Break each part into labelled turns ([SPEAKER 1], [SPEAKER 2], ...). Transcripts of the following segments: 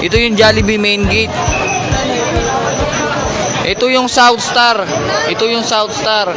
[SPEAKER 1] Ito yung Jollibee main gate. Ito yung South Star. Ito yung South Star.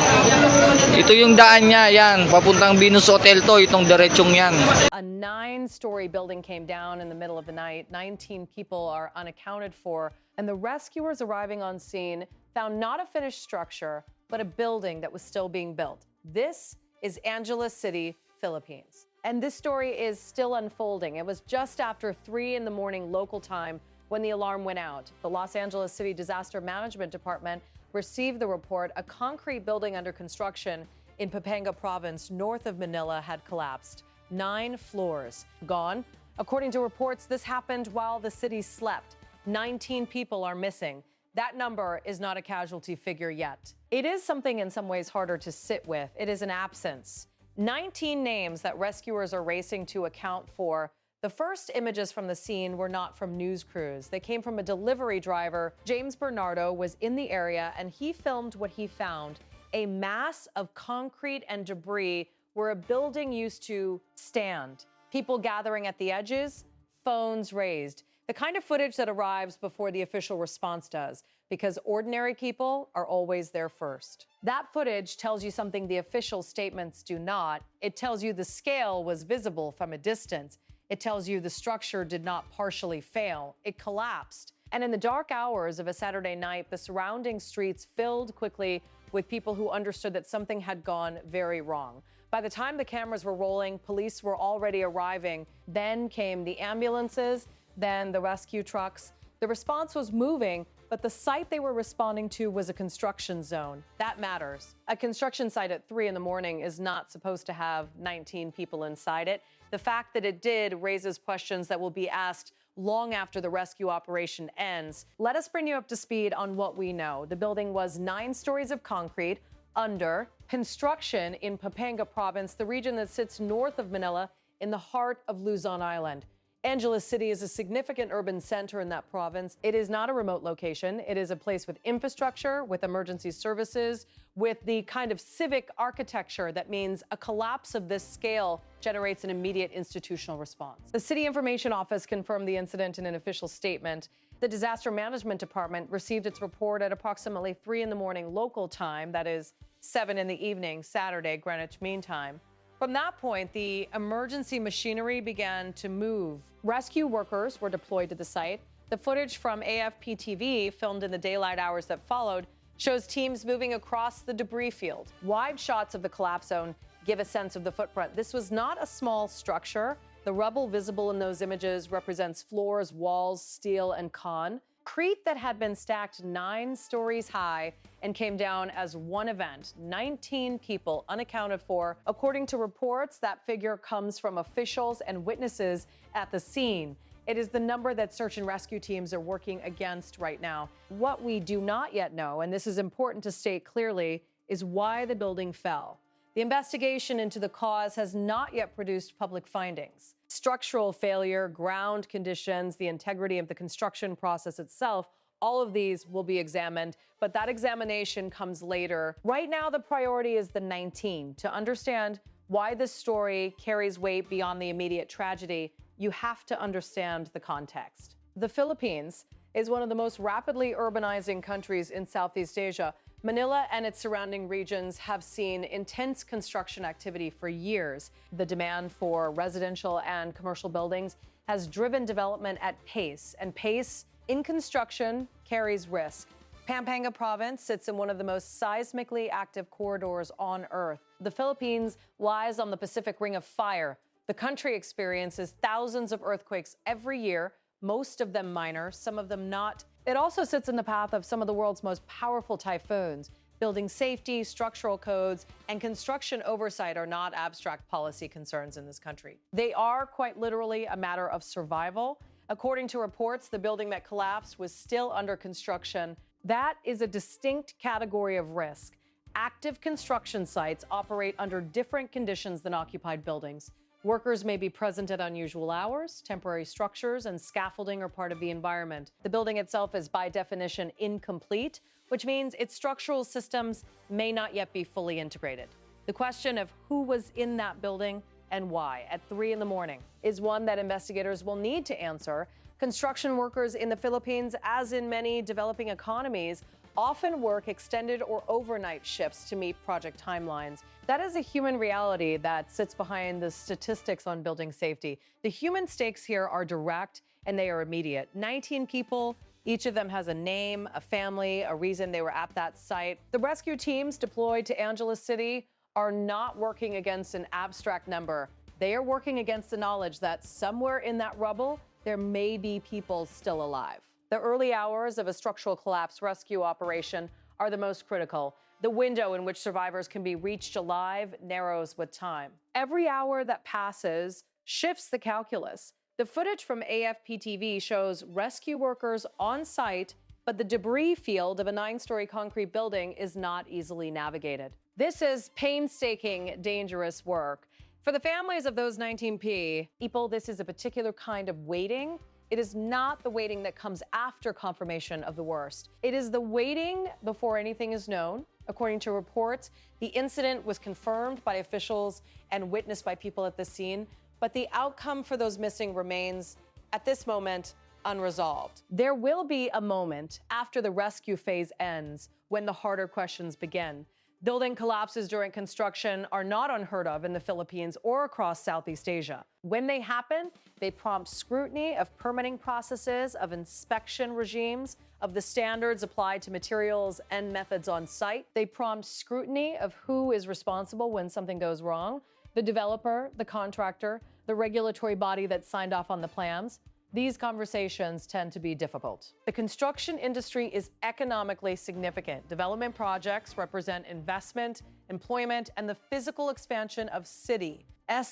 [SPEAKER 1] Ito yung daan niya. Yan. Papuntang Venus Hotel to. Itong diretsong yan.
[SPEAKER 2] A 9-story building came down in the middle of the night. 19 people are unaccounted for. And the rescuers arriving on scene found not a finished structure, but a building that was still being built. This is Angeles City, Philippines. And this story is still unfolding. It was just after 3 in the morning local time when the alarm went out. The Los Angeles City Disaster Management Department received the report a concrete building under construction in Pampanga province north of Manila had collapsed. 9 floors gone. According to reports, this happened while the city slept. 19 people are missing. That number is not a casualty figure yet. It is something in some ways harder to sit with. It is an absence. 19 names that rescuers are racing to account for. The first images from the scene were not from news crews. They came from a delivery driver. James Bernardo was in the area and he filmed what he found, a mass of concrete and debris where a building used to stand. People gathering at the edges, phones raised. The kind of footage that arrives before the official response does, because ordinary people are always there first. That footage tells you something the official statements do not. It tells you the scale was visible from a distance. It tells you the structure did not partially fail. It collapsed. And in the dark hours of a Saturday night, the surrounding streets filled quickly with people who understood that something had gone very wrong. By the time the cameras were rolling, police were already arriving. Then came the ambulances, then the rescue trucks. The response was moving, but the site they were responding to was a construction zone. That matters. A construction site at 3 in the morning is not supposed to have 19 people inside it. The fact that it did raises questions that will be asked long after the rescue operation ends. Let us bring you up to speed on what we know. The building was 9 stories of concrete under construction in Pampanga province, the region that sits north of Manila in the heart of Luzon Island. Angeles City is a significant urban center in that province. It is not a remote location. It is a place with infrastructure, with emergency services, with the kind of civic architecture that means a collapse of this scale generates an immediate institutional response. The City Information Office confirmed the incident in an official statement. The Disaster Management Department received its report at approximately 3 in the morning local time, that is 7 in the evening, Saturday, Greenwich Mean Time. From that point, the emergency machinery began to move. Rescue workers were deployed to the site. The footage from AFP TV, filmed in the daylight hours that followed, shows teams moving across the debris field. Wide shots of the collapse zone give a sense of the footprint. This was not a small structure. The rubble visible in those images represents floors, walls, steel, and concrete that had been stacked 9 stories high and came down as one event. 19 people unaccounted for. According to reports, that figure comes from officials and witnesses at the scene. It is the number that search and rescue teams are working against right now. What we do not yet know, and this is important to state clearly, is why the building fell. The investigation into the cause has not yet produced public findings. Structural failure, ground conditions, the integrity of the construction process itself, all of these will be examined, but that examination comes later. Right now, the priority is the 19. To understand why this story carries weight beyond the immediate tragedy, you have to understand the context. The Philippines is one of the most rapidly urbanizing countries in Southeast Asia. Manila and its surrounding regions have seen intense construction activity for years. The demand for residential and commercial buildings has driven development at pace, and pace in construction carries risk. Pampanga province sits in one of the most seismically active corridors on Earth. The Philippines lies on the Pacific Ring of Fire. The country experiences thousands of earthquakes every year, most of them minor, some of them not. It also sits in the path of some of the world's most powerful typhoons. Building safety, structural codes, and construction oversight are not abstract policy concerns in this country. They are quite literally a matter of survival. According to reports, the building that collapsed was still under construction. That is a distinct category of risk. Active construction sites operate under different conditions than occupied buildings. Workers may be present at unusual hours, temporary structures and scaffolding are part of the environment. The building itself is by definition incomplete, which means its structural systems may not yet be fully integrated. The question of who was in that building and why at 3 in the morning is one that investigators will need to answer. Construction workers in the Philippines, as in many developing economies, often work extended or overnight shifts to meet project timelines. That is a human reality that sits behind the statistics on building safety. The human stakes here are direct and they are immediate. 19 people, each of them has a name, a family, a reason they were at that site. The rescue teams deployed to Angeles City are not working against an abstract number. They are working against the knowledge that somewhere in that rubble, there may be people still alive. The early hours of a structural collapse rescue operation are the most critical. The window in which survivors can be reached alive narrows with time. Every hour that passes shifts the calculus. The footage from AFP-TV shows rescue workers on site, but the debris field of a 9-story concrete building is not easily navigated. This is painstaking, dangerous work. For the families of those 19 people, this is a particular kind of waiting. It is not the waiting that comes after confirmation of the worst. It is the waiting before anything is known. According to reports, the incident was confirmed by officials and witnessed by people at the scene, but the outcome for those missing remains, at this moment, unresolved. There will be a moment after the rescue phase ends when the harder questions begin. Building collapses during construction are not unheard of in the Philippines or across Southeast Asia. When they happen, they prompt scrutiny of permitting processes, of inspection regimes, of the standards applied to materials and methods on site. They prompt scrutiny of who is responsible when something goes wrong: the developer, the contractor, the regulatory body that signed off on the plans. These conversations tend to be difficult. The construction industry is economically significant. Development projects represent investment, employment, and the physical expansion of cities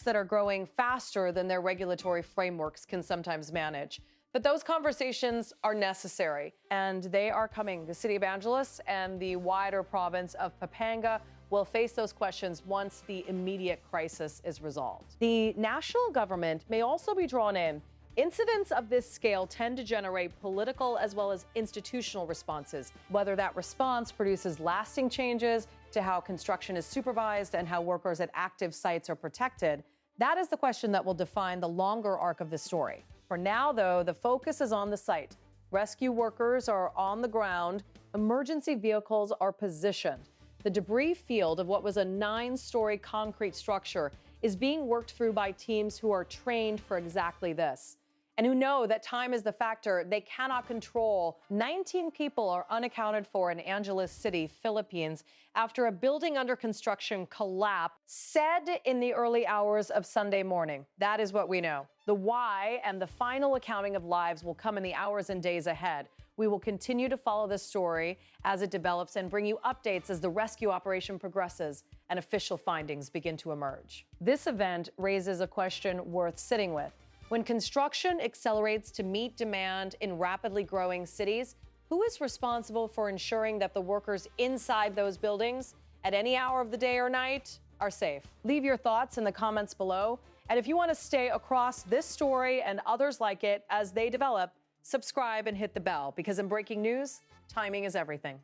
[SPEAKER 2] that are growing faster than their regulatory frameworks can sometimes manage. But those conversations are necessary, and they are coming. The city of Angeles and the wider province of Pampanga will face those questions once the immediate crisis is resolved. The national government may also be drawn in. Incidents of this scale tend to generate political as well as institutional responses. Whether that response produces lasting changes to how construction is supervised and how workers at active sites are protected, that is the question that will define the longer arc of the story. For now, though, the focus is on the site. Rescue workers are on the ground. Emergency vehicles are positioned. The debris field of what was a 9-story concrete structure is being worked through by teams who are trained for exactly this, and who know that time is the factor they cannot control. 19 people are unaccounted for in Angeles City, Philippines, after a building under construction collapsed, said in the early hours of Sunday morning. That is what we know. The why and the final accounting of lives will come in the hours and days ahead. We will continue to follow this story as it develops and bring you updates as the rescue operation progresses and official findings begin to emerge. This event raises a question worth sitting with. When construction accelerates to meet demand in rapidly growing cities, who is responsible for ensuring that the workers inside those buildings at any hour of the day or night are safe? Leave your thoughts in the comments below. And if you want to stay across this story and others like it as they develop, subscribe and hit the bell, because in breaking news, timing is everything.